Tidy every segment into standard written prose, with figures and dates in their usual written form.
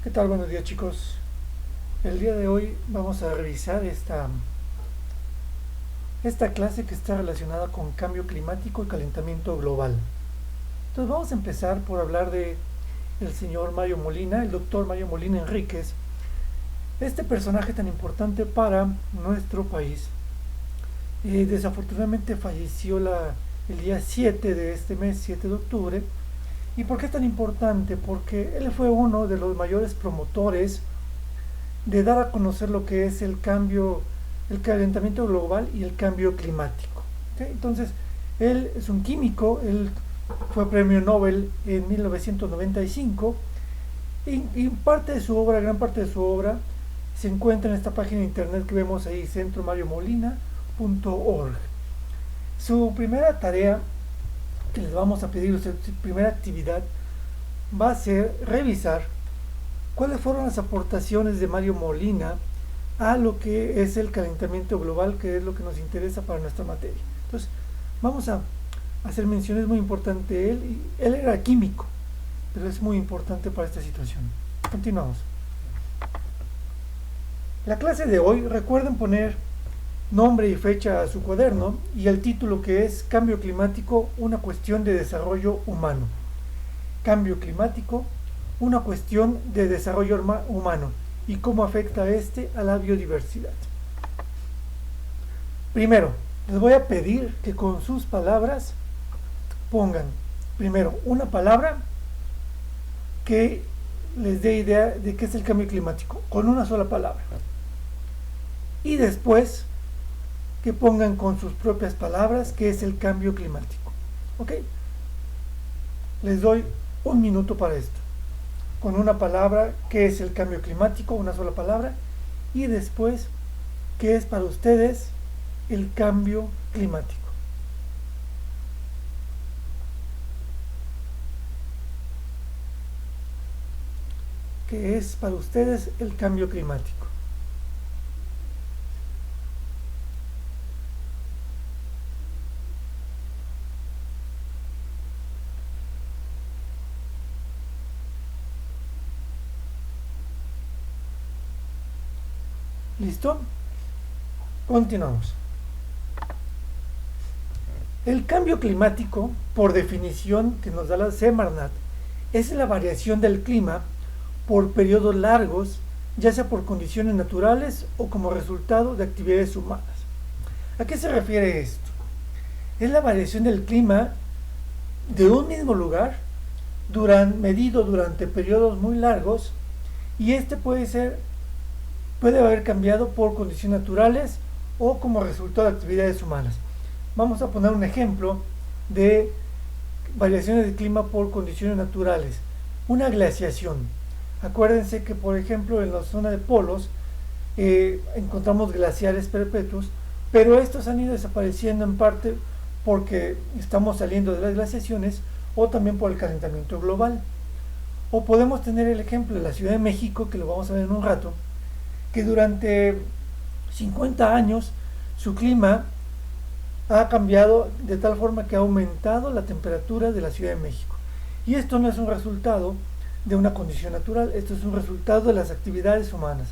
¿Qué tal? Buenos días, chicos. El día de hoy vamos a revisar esta clase que está relacionada con cambio climático y calentamiento global. Entonces vamos a empezar por hablar de el señor Mario Molina, el doctor Mario Molina Enríquez, este personaje tan importante para nuestro país. Desafortunadamente falleció el día 7 de este mes, 7 de octubre. ¿Y por qué es tan importante? Porque él fue uno de los mayores promotores de dar a conocer lo que es el calentamiento global y el cambio climático. ¿Okay? Entonces, él es un químico, él fue premio Nobel en 1995 y parte de su obra, gran parte de su obra, se encuentra en esta página de internet que vemos ahí, centromariomolina.org. Su primera tarea que les vamos a pedir, su primera actividad, va a ser revisar cuáles fueron las aportaciones de Mario Molina a lo que es el calentamiento global, que es lo que nos interesa para nuestra materia. Entonces, vamos a hacer menciones muy importantes de él. Él era químico, pero es muy importante para esta situación. Continuamos. La clase de hoy, recuerden poner nombre y fecha a su cuaderno y el título, que es Cambio climático, una cuestión de desarrollo humano. Cambio climático, una cuestión de desarrollo humano y cómo afecta a la biodiversidad. Primero, les voy a pedir que con sus palabras pongan primero una palabra que les dé idea de qué es el cambio climático, con una sola palabra. Y después que pongan con sus propias palabras qué es el cambio climático. ¿Ok? Les doy un minuto para esto. Con una palabra, qué es el cambio climático, una sola palabra, y después, qué es para ustedes el cambio climático. ¿Qué es para ustedes el cambio climático? ¿Listo? Continuamos. El cambio climático, por definición que nos da la Semarnat, es la variación del clima por periodos largos, ya sea por condiciones naturales o como resultado de actividades humanas. ¿A qué se refiere esto? Es la variación del clima de un mismo lugar medido durante periodos muy largos, y puede haber cambiado por condiciones naturales o como resultado de actividades humanas. Vamos a poner un ejemplo de variaciones de clima por condiciones naturales. Una glaciación. Acuérdense que, por ejemplo, en la zona de polos encontramos glaciares perpetuos, pero estos han ido desapareciendo en parte porque estamos saliendo de las glaciaciones o también por el calentamiento global. O podemos tener el ejemplo de la Ciudad de México, que lo vamos a ver en un rato, que durante 50 años su clima ha cambiado de tal forma que ha aumentado la temperatura de la Ciudad de México. Y esto no es un resultado de una condición natural, esto es un resultado de las actividades humanas,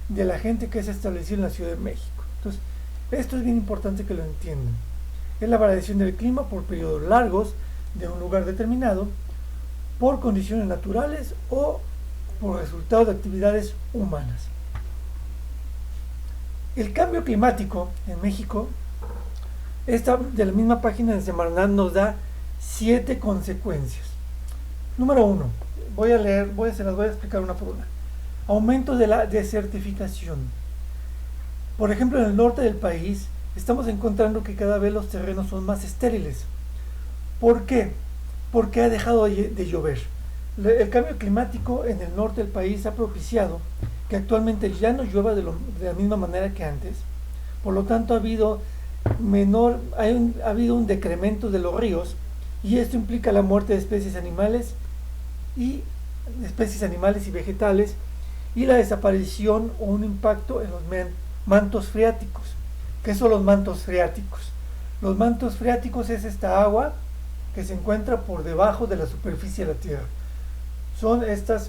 de la gente que se estableció en la Ciudad de México. Entonces, esto es bien importante que lo entiendan. Es la variación del clima por periodos largos de un lugar determinado, por condiciones naturales o por resultado de actividades humanas. El cambio climático en México, esta de la misma página de Semarnat nos da 7 consecuencias. Número 1, se las voy a explicar una por una. Aumento de la desertificación. Por ejemplo, en el norte del país estamos encontrando que cada vez los terrenos son más estériles. ¿Por qué? Porque ha dejado de llover. El cambio climático en el norte del país ha propiciado que actualmente ya no llueva de la misma manera que antes. Por lo tanto, ha habido un decremento de los ríos, y esto implica la muerte de especies animales y vegetales, y la desaparición o un impacto en los mantos freáticos. ¿Qué son los mantos freáticos? Los mantos freáticos es esta agua que se encuentra por debajo de la superficie de la Tierra. Son estas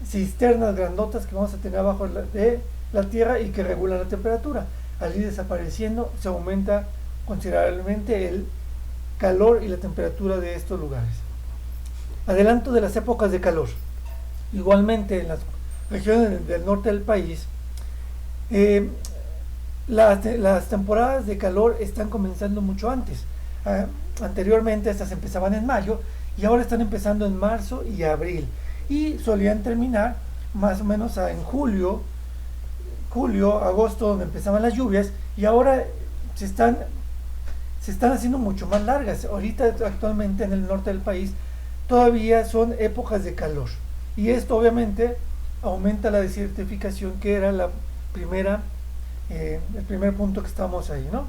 cisternas grandotas que vamos a tener abajo de la tierra y que regulan la temperatura. Al ir desapareciendo se aumenta considerablemente el calor y la temperatura de estos lugares. Adelanto de las épocas de calor. Igualmente en las regiones del norte del país, las temporadas de calor están comenzando mucho antes. Anteriormente estas empezaban en mayo y ahora están empezando en marzo y abril y solían terminar más o menos en julio, agosto, donde empezaban las lluvias, y ahora se están haciendo mucho más largas. Ahorita actualmente en el norte del país todavía son épocas de calor y esto obviamente aumenta la desertificación, que era el primer punto que estamos ahí, ¿no?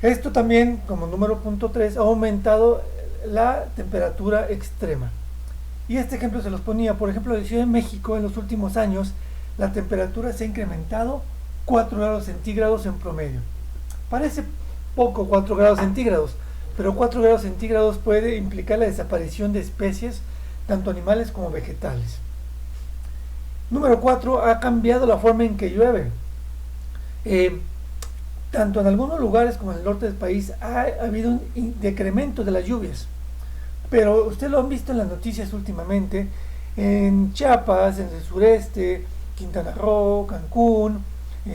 Esto también, como número punto 3, ha aumentado la temperatura extrema. Y este ejemplo se los ponía, por ejemplo, en la Ciudad de México en los últimos años, la temperatura se ha incrementado 4 grados centígrados en promedio. Parece poco 4 grados centígrados, pero 4 grados centígrados puede implicar la desaparición de especies, tanto animales como vegetales. Número 4, ha cambiado la forma en que llueve. Tanto en algunos lugares como en el norte del país ha habido un decremento de las lluvias. Pero ustedes lo han visto en las noticias últimamente, en Chiapas, en el sureste, Quintana Roo, Cancún,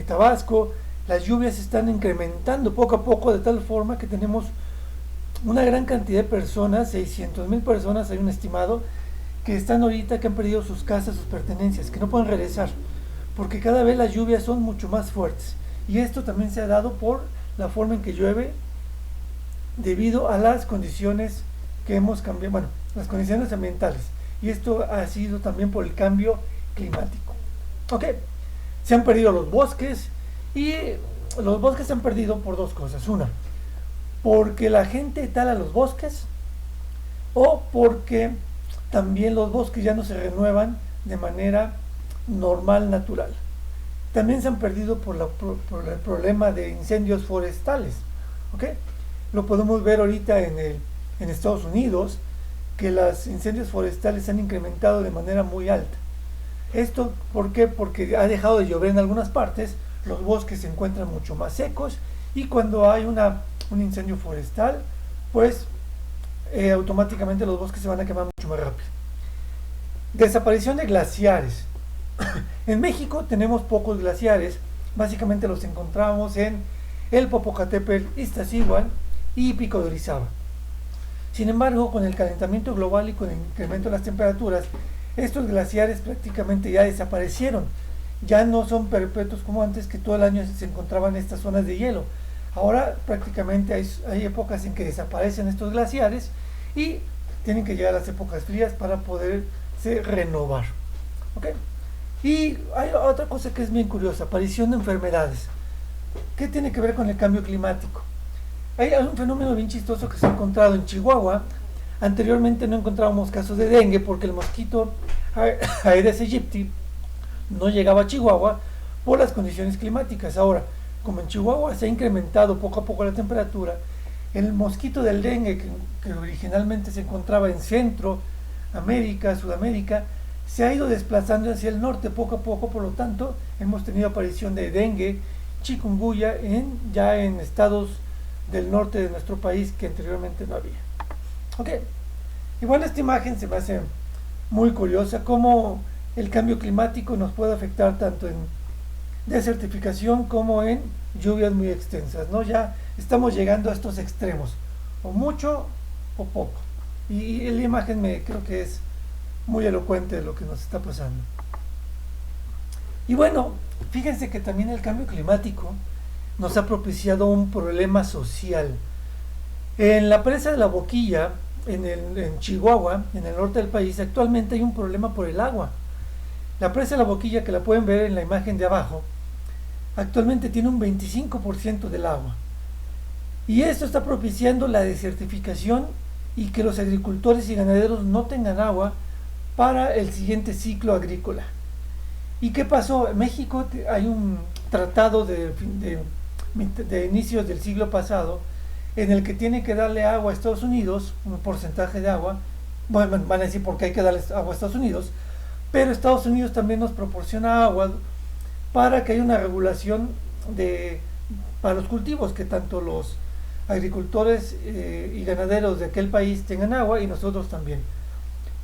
Tabasco, las lluvias se están incrementando poco a poco de tal forma que tenemos una gran cantidad de personas, 600,000 personas, hay un estimado, que están ahorita, que han perdido sus casas, sus pertenencias, que no pueden regresar, porque cada vez las lluvias son mucho más fuertes. Y esto también se ha dado por la forma en que llueve debido a las condiciones que hemos cambiado, bueno, las condiciones ambientales. Y esto ha sido también por el cambio climático. Ok, se han perdido los bosques y los bosques se han perdido por dos cosas. Una, porque la gente tala los bosques o porque también los bosques ya no se renuevan de manera normal, natural. También se han perdido por el problema de incendios forestales. ¿Okay? Lo podemos ver ahorita en Estados Unidos, que los incendios forestales se han incrementado de manera muy alta. ¿Esto por qué? Porque ha dejado de llover en algunas partes, los bosques se encuentran mucho más secos y cuando hay un incendio forestal, pues automáticamente los bosques se van a quemar mucho más rápido. Desaparición de glaciares. En México tenemos pocos glaciares, básicamente los encontramos en el Popocatépetl, Iztaccíhuatl y Pico de Orizaba. Sin embargo, con el calentamiento global y con el incremento de las temperaturas, estos glaciares prácticamente ya desaparecieron. Ya no son perpetuos como antes, que todo el año se encontraban estas zonas de hielo. Ahora prácticamente hay épocas en que desaparecen estos glaciares y tienen que llegar las épocas frías para poderse renovar. ¿Okay? Y hay otra cosa que es bien curiosa, aparición de enfermedades. ¿Qué tiene que ver con el cambio climático? Hay un fenómeno bien chistoso que se ha encontrado en Chihuahua. Anteriormente no encontrábamos casos de dengue porque el mosquito Aedes aegypti no llegaba a Chihuahua por las condiciones climáticas. Ahora, como en Chihuahua se ha incrementado poco a poco la temperatura, el mosquito del dengue que originalmente se encontraba en Centroamérica, Sudamérica, se ha ido desplazando hacia el norte poco a poco. Por lo tanto, hemos tenido aparición de dengue, chikungunya ya en estados del norte de nuestro país que anteriormente no había. Ok, igual esta imagen se me hace muy curiosa, cómo el cambio climático nos puede afectar tanto en desertificación como en lluvias muy extensas, ¿no? Ya estamos llegando a estos extremos, o mucho o poco. Y la imagen creo que es muy elocuente de lo que nos está pasando. Y bueno, fíjense que también el cambio climático nos ha propiciado un problema social. En la presa de la Boquilla, en Chihuahua, en el norte del país, actualmente hay un problema por el agua. La presa de la Boquilla, que la pueden ver en la imagen de abajo, actualmente tiene un 25% del agua. Y esto está propiciando la desertificación y que los agricultores y ganaderos no tengan agua para el siguiente ciclo agrícola. ¿Y qué pasó? En México hay un tratado de inicios del siglo pasado en el que tiene que darle agua a Estados Unidos, un porcentaje de agua, Bueno, van a decir porque hay que darle agua a Estados Unidos, pero Estados Unidos también nos proporciona agua para que haya una regulación de, para los cultivos, que tanto los agricultores y ganaderos de aquel país tengan agua y nosotros también.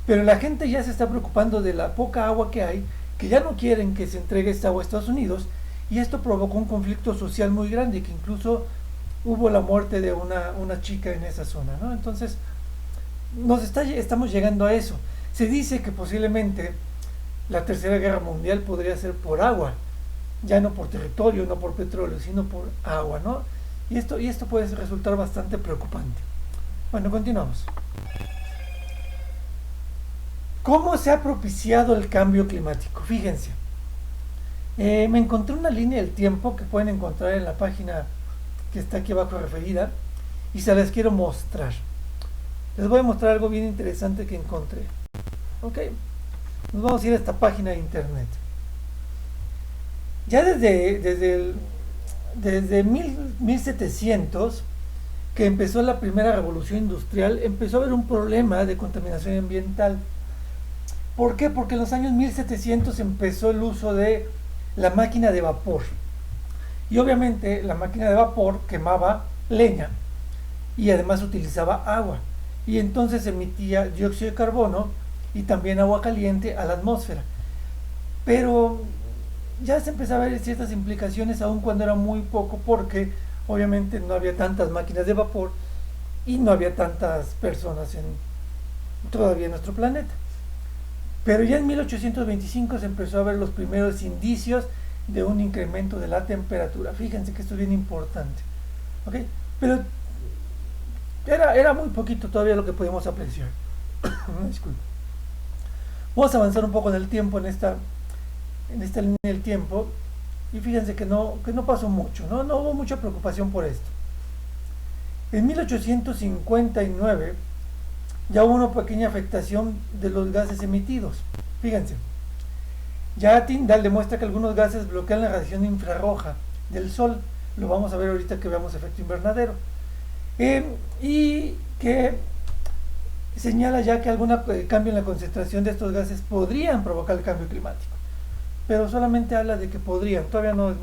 Pero la gente ya se está preocupando de la poca agua que hay, que ya no quieren que se entregue esta agua a Estados Unidos, y esto provocó un conflicto social muy grande, que incluso hubo la muerte de una chica en esa zona, ¿no? Entonces, estamos llegando a eso. Se dice que posiblemente la Tercera Guerra Mundial podría ser por agua, ya no por territorio, no por petróleo, sino por agua, ¿no? Y esto puede resultar bastante preocupante. Bueno, continuamos. ¿Cómo se ha propiciado el cambio climático? Fíjense, me encontré una línea del tiempo que pueden encontrar en la página que está aquí abajo referida y se las quiero mostrar. Les voy a mostrar algo bien interesante que encontré. Ok, nos vamos a ir a esta página de internet. Ya desde 1700, que empezó la primera revolución industrial, empezó a haber un problema de contaminación ambiental. ¿Por qué? Porque en los años 1700 empezó el uso de la máquina de vapor. Y obviamente la máquina de vapor quemaba leña y además utilizaba agua. Y entonces emitía dióxido de carbono y también agua caliente a la atmósfera. Pero ya se empezaba a ver ciertas implicaciones aun cuando era muy poco, porque obviamente no había tantas máquinas de vapor y no había tantas personas todavía en nuestro planeta. Pero ya en 1825 se empezó a ver los primeros indicios de un incremento de la temperatura. Fíjense que esto es bien importante. ¿Okay? Pero era muy poquito todavía lo que podíamos apreciar. Disculpe. Vamos a avanzar un poco en el tiempo, en esta línea del tiempo. Y fíjense que no pasó mucho, ¿no? No hubo mucha preocupación por esto. En 1859 ya hubo una pequeña afectación de los gases emitidos. Fíjense, ya Tyndall demuestra que algunos gases bloquean la radiación infrarroja del Sol. Lo vamos a ver ahorita que veamos efecto invernadero. Y que señala ya que algún cambio en la concentración de estos gases podrían provocar el cambio climático. Pero solamente habla de que podrían, todavía no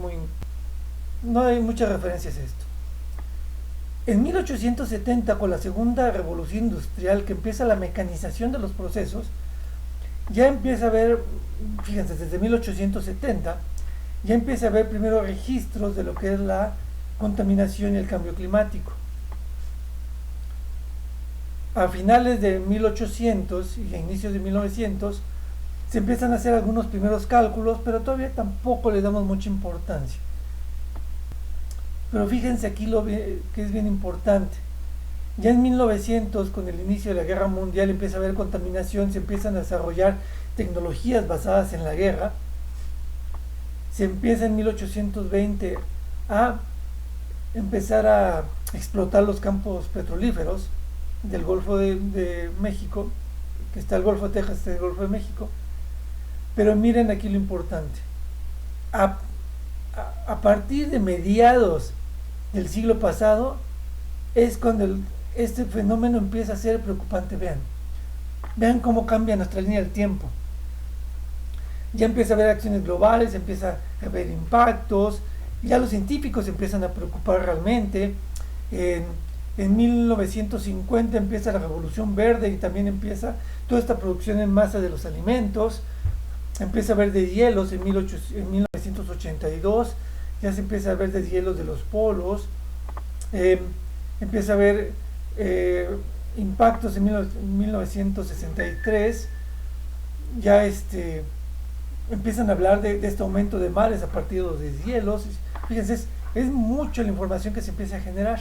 hay muchas referencias a esto. En 1870, con la segunda revolución industrial, que empieza la mecanización de los procesos, ya empieza a haber, fíjense, desde 1870, ya empieza a haber primero registros de lo que es la contaminación y el cambio climático. A finales de 1800 y a inicios de 1900 se empiezan a hacer algunos primeros cálculos, pero todavía tampoco le damos mucha importancia. Pero fíjense aquí lo que es bien importante. Ya en 1900, con el inicio de la Guerra Mundial, empieza a haber contaminación, se empiezan a desarrollar tecnologías basadas en la guerra. Se empieza en 1820 a empezar a explotar los campos petrolíferos del Golfo de México, que está el Golfo de Texas, está el Golfo de México. Pero miren aquí lo importante. A partir de mediados del siglo pasado es cuando este fenómeno empieza a ser preocupante. Vean cómo cambia nuestra línea del tiempo. Ya empieza a haber acciones globales, empieza a haber impactos, ya los científicos se empiezan a preocupar realmente. En 1950 empieza la Revolución Verde y también empieza toda esta producción en masa de los alimentos. Empieza a haber deshielos en 1982, ya se empieza a ver deshielos de los polos. Empieza a haber impactos en 1963, ya empiezan a hablar de este aumento de mares a partir de los deshielos. Fíjense, es mucha la información que se empieza a generar,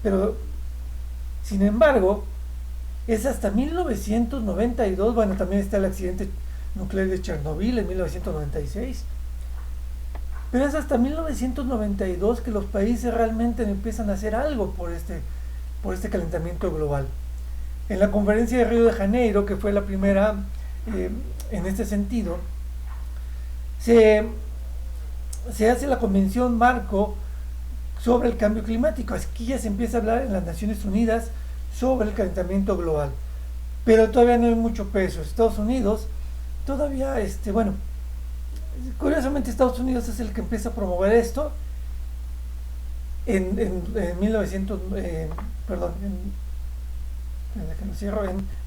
pero sin embargo es hasta 1992, bueno, también está el accidente nuclear de Chernobyl en 1996, pero es hasta 1992 que los países realmente empiezan a hacer algo por este calentamiento global. En la conferencia de Río de Janeiro, que fue la primera en este sentido, se hace la convención marco sobre el cambio climático. Aquí ya se empieza a hablar en las Naciones Unidas sobre el calentamiento global. pero todavía no hay mucho peso. Estados Unidos todavía, bueno, curiosamente Estados Unidos es el que empieza a promover esto en 1900, perdón, en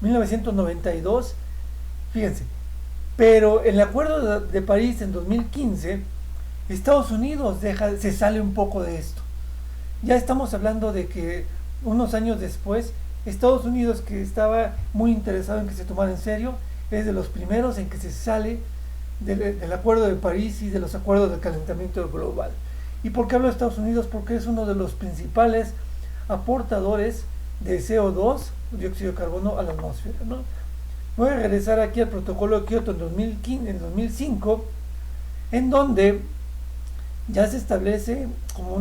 1992, fíjense, pero en el Acuerdo de París en 2015, Estados Unidos se sale un poco de esto. Ya estamos hablando de que unos años después, Estados Unidos, que estaba muy interesado en que se tomara en serio, es de los primeros en que se sale del Acuerdo de París y de los acuerdos de calentamiento global. ¿Y por qué hablo de Estados Unidos? Porque es uno de los principales aportadores de CO2, dióxido de carbono, a la atmósfera, ¿no? Voy a regresar aquí al protocolo de Kioto en 2005, en donde ya se establece como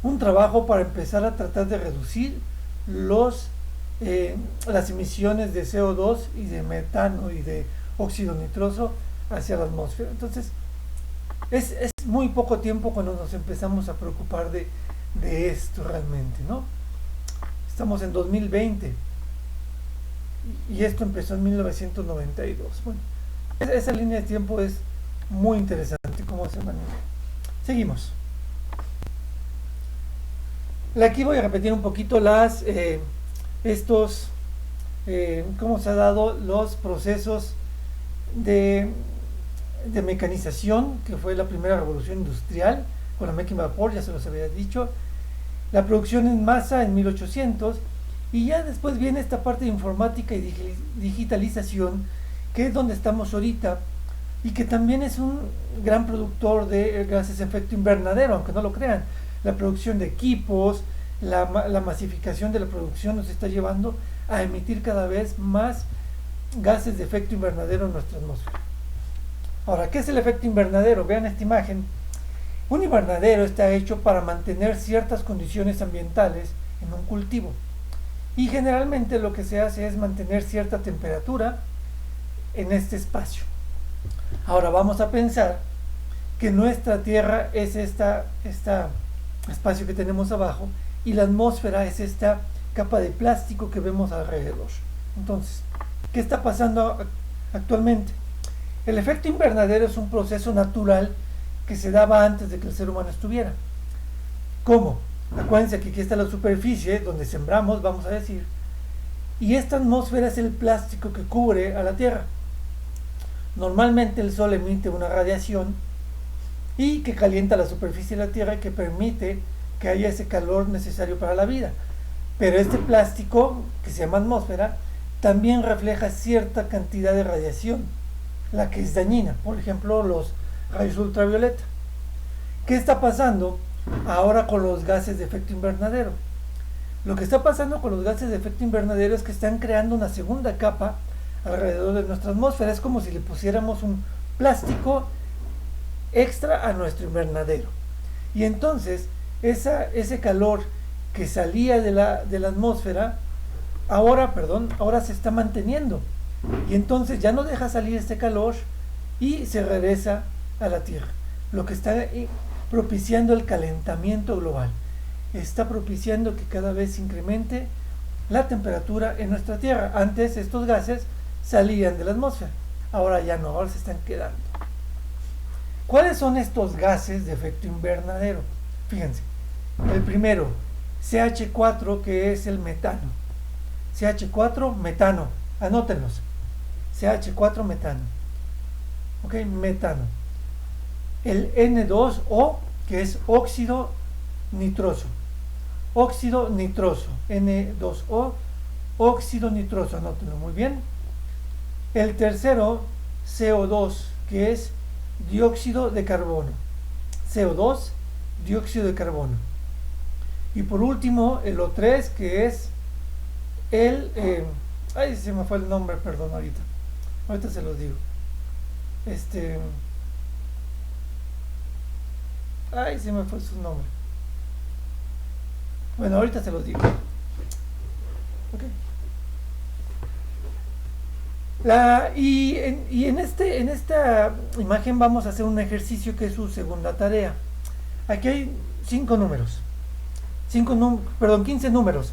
un trabajo para empezar a tratar de reducir las emisiones de CO2 y de metano y de óxido nitroso hacia la atmósfera. Entonces, es muy poco tiempo cuando nos empezamos a preocupar de esto realmente, ¿no? Estamos en 2020 y esto empezó en 1992. Bueno, esa línea de tiempo es muy interesante cómo se maneja. Seguimos. Aquí voy a repetir un poquito cómo se han dado los procesos de mecanización, que fue la primera revolución industrial con la máquina de vapor, ya se los había dicho, la producción en masa en 1800, y ya después viene esta parte de informática y digitalización, que es donde estamos ahorita, y que también es un gran productor de gases de efecto invernadero, aunque no lo crean. La producción de equipos, la masificación de la producción nos está llevando a emitir cada vez más gases de efecto invernadero en nuestra atmósfera. Ahora, ¿qué es el efecto invernadero? Vean esta imagen. Un invernadero está hecho para mantener ciertas condiciones ambientales en un cultivo. Y generalmente lo que se hace es mantener cierta temperatura en este espacio. Ahora vamos a pensar que nuestra Tierra es este espacio que tenemos abajo y la atmósfera es esta capa de plástico que vemos alrededor. Entonces, ¿qué está pasando actualmente? El efecto invernadero es un proceso natural que se daba antes de que el ser humano estuviera. ¿Cómo? Acuérdense que aquí está la superficie donde sembramos, vamos a decir, y esta atmósfera es el plástico que cubre a la Tierra. Normalmente el Sol emite una radiación y que calienta la superficie de la Tierra y que permite que haya ese calor necesario para la vida. Pero este plástico, que se llama atmósfera, también refleja cierta cantidad de radiación, la que es dañina, por ejemplo los rayos ultravioleta. ¿Qué está pasando ahora con los gases de efecto invernadero? Lo que está pasando con los gases de efecto invernadero es que están creando una segunda capa alrededor de nuestra atmósfera. Es como si le pusiéramos un plástico extra a nuestro invernadero. Y entonces ese calor que salía de la atmósfera ahora se está manteniendo. Y entonces ya no deja salir este calor y se regresa a la Tierra. Lo que está propiciando el calentamiento global. Está propiciando que cada vez se incremente la temperatura en nuestra Tierra. Antes estos gases salían de la atmósfera, ahora ya no, ahora se están quedando. ¿Cuáles son estos gases de efecto invernadero? Fíjense, el primero, CH4, que es el metano. CH4, metano, anótenlos. CH4, metano. Ok, metano. El N2O, que es óxido nitroso. Óxido nitroso, N2O, óxido nitroso, anótenlo muy bien. El tercero, CO2, que es dióxido de carbono. CO2, dióxido de carbono. Y por último, el O3, que es ay, se me fue el nombre, perdón, ahorita se los digo. Ay, se me fue su nombre. Bueno, ahorita se los digo. Okay. Y en esta imagen vamos a hacer un ejercicio que es su segunda tarea. Aquí hay 15 números,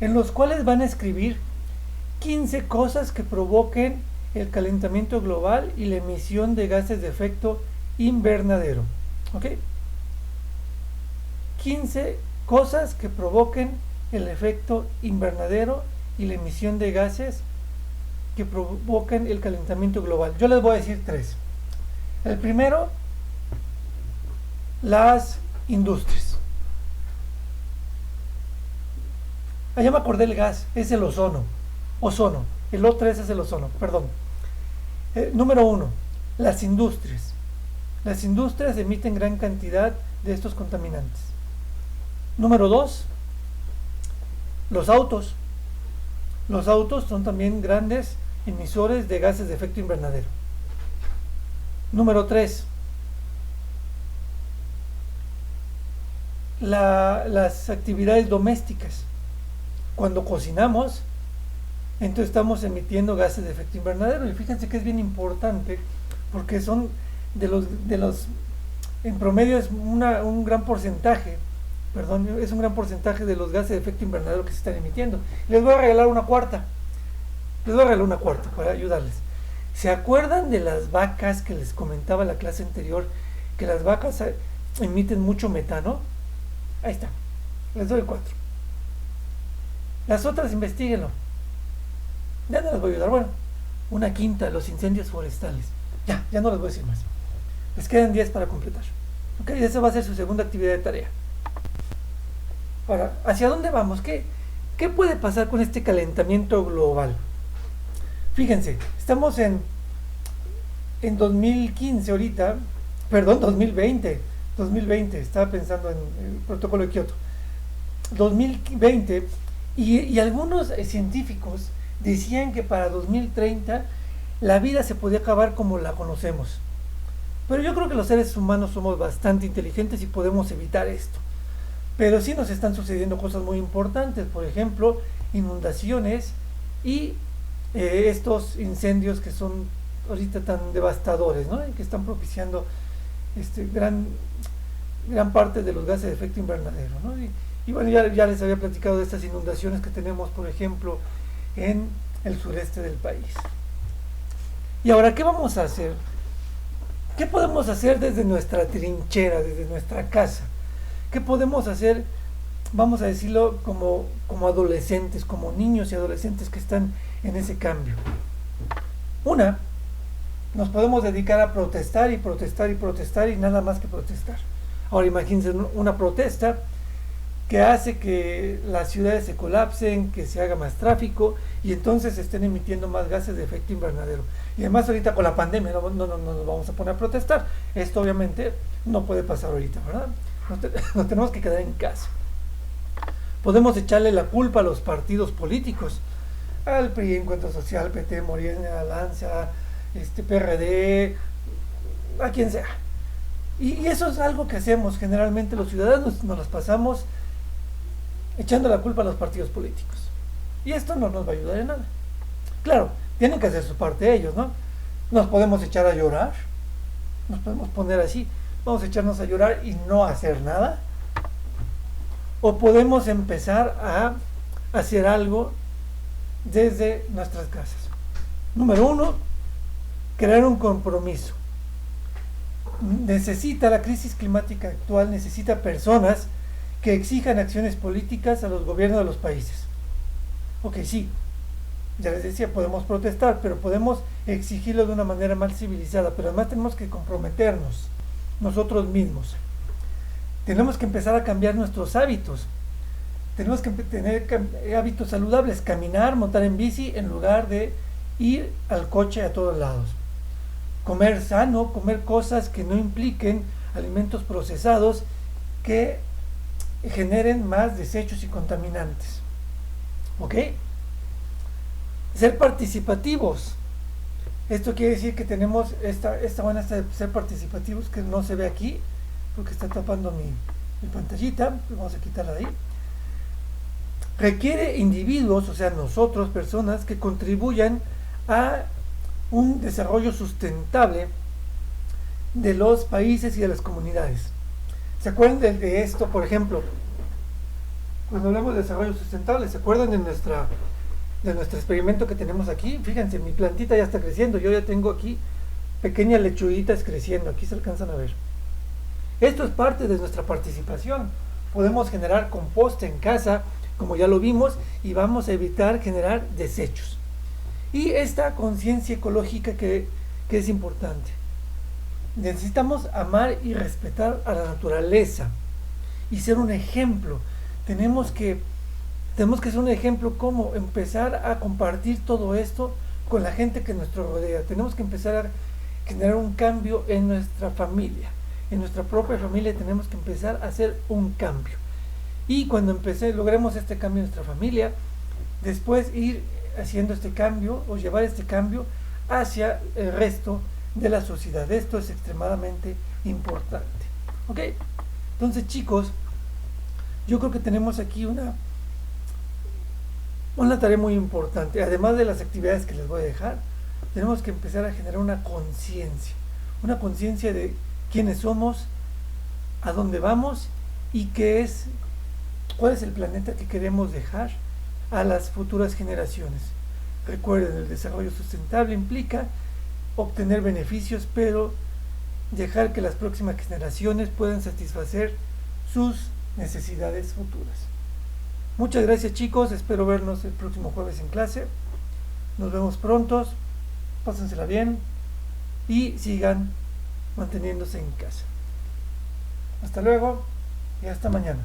en los cuales van a escribir 15 cosas que provoquen el calentamiento global y la emisión de gases de efecto invernadero. ¿Ok? 15 cosas que provoquen el efecto invernadero y la emisión de gases que provocan el calentamiento global. Yo les voy a decir 3. El primero, las industrias. Ya me acordé el gas, es el ozono. El O3 es el ozono, perdón. Número 1, las industrias. Las industrias emiten gran cantidad de estos contaminantes. Número 2, los autos. Los autos son también grandes emisores de gases de efecto invernadero. Número 3, las actividades domésticas. Cuando cocinamos, entonces estamos emitiendo gases de efecto invernadero. Y fíjense que es bien importante porque son en promedio es un gran porcentaje, es un gran porcentaje de los gases de efecto invernadero que se están emitiendo. Les voy a regalar una cuarta para ayudarles. ¿Se acuerdan de las vacas que les comentaba en la clase anterior? Que las vacas emiten mucho metano. Ahí está, les doy 4. Las otras investíguenlo. Ya no les voy a ayudar. Bueno, una quinta, los incendios forestales. Ya no les voy a decir más. Les quedan 10 para completar. Ok, esa va a ser su segunda actividad de tarea. Ahora, ¿hacia dónde vamos? ¿Qué puede pasar con este calentamiento global? Fíjense, estamos en 2015 ahorita, perdón, 2020, estaba pensando en el protocolo de Kioto. 2020, y algunos científicos decían que para 2030 la vida se podía acabar como la conocemos. Pero yo creo que los seres humanos somos bastante inteligentes y podemos evitar esto. Pero sí nos están sucediendo cosas muy importantes, por ejemplo, inundaciones y estos incendios que son ahorita tan devastadores, ¿no? Y que están propiciando gran parte de los gases de efecto invernadero, ¿no? Y bueno, ya les había platicado de estas inundaciones que tenemos, por ejemplo, en el sureste del país. Y ahora, ¿qué vamos a hacer? ¿Qué podemos hacer desde nuestra trinchera, desde nuestra casa? ¿Qué podemos hacer, vamos a decirlo, como adolescentes, como niños y adolescentes que están en ese cambio? Una, nos podemos dedicar a protestar y protestar y protestar y nada más que protestar. Ahora imagínense una protesta que hace que las ciudades se colapsen, que se haga más tráfico y entonces se estén emitiendo más gases de efecto invernadero. Y además ahorita con la pandemia no nos vamos a poner a protestar. Esto obviamente no puede pasar ahorita, ¿verdad? Nos tenemos que quedar en casa. Podemos echarle la culpa a los partidos políticos, al PRI, Encuentro Social, PT, Morena, Alianza, PRD, a quien sea. Y eso es algo que hacemos generalmente los ciudadanos, nos las pasamos echando la culpa a los partidos políticos. Y esto no nos va a ayudar en nada. Claro, tienen que hacer su parte ellos, ¿no? Nos podemos echar a llorar, nos podemos poner así, vamos a echarnos a llorar y no hacer nada. O podemos empezar a hacer algo desde nuestras casas. Número 1, crear un compromiso. La crisis climática actual necesita personas que exijan acciones políticas a los gobiernos de los países. Ok, sí, ya les decía, podemos protestar, pero podemos exigirlo de una manera más civilizada, pero además tenemos que comprometernos nosotros mismos. Tenemos que empezar a cambiar nuestros hábitos. Tenemos que tener hábitos saludables, caminar, montar en bici en lugar de ir al coche a todos lados. Comer sano, comer cosas que no impliquen alimentos procesados que generen más desechos y contaminantes. ¿Ok? Ser participativos. Esto quiere decir que tenemos esta buena de ser participativos, que no se ve aquí porque está tapando mi pantallita. Vamos a quitarla de ahí. Requiere individuos, o sea nosotros, personas que contribuyan a un desarrollo sustentable de los países y de las comunidades. ¿Se acuerdan de esto? Por ejemplo, cuando hablamos de desarrollo sustentable, ¿se acuerdan de de nuestro experimento que tenemos aquí. Fíjense, mi plantita ya está creciendo, yo ya tengo aquí pequeñas lechuguitas creciendo, aquí se alcanzan a ver. Esto es parte de nuestra participación. Podemos generar composta en casa, como ya lo vimos, y vamos a evitar generar desechos. Y esta conciencia ecológica que es importante. Necesitamos amar y respetar a la naturaleza y ser un ejemplo. Tenemos que ser un ejemplo, como empezar a compartir todo esto con la gente que nos rodea. Tenemos que empezar a generar un cambio en nuestra familia. En nuestra propia familia tenemos que empezar a hacer un cambio. Y cuando logremos este cambio en nuestra familia, después ir haciendo este cambio o llevar este cambio hacia el resto de la sociedad. Esto es extremadamente importante. ¿Ok? Entonces, chicos, yo creo que tenemos aquí una tarea muy importante. Además de las actividades que les voy a dejar, tenemos que empezar a generar una conciencia de quiénes somos, a dónde vamos y cuál es el planeta que queremos dejar a las futuras generaciones. Recuerden, el desarrollo sustentable implica obtener beneficios, pero dejar que las próximas generaciones puedan satisfacer sus necesidades futuras. Muchas gracias, chicos, espero vernos el próximo jueves en clase. Nos vemos pronto, pásensela bien y sigan manteniéndose en casa. Hasta luego y hasta mañana.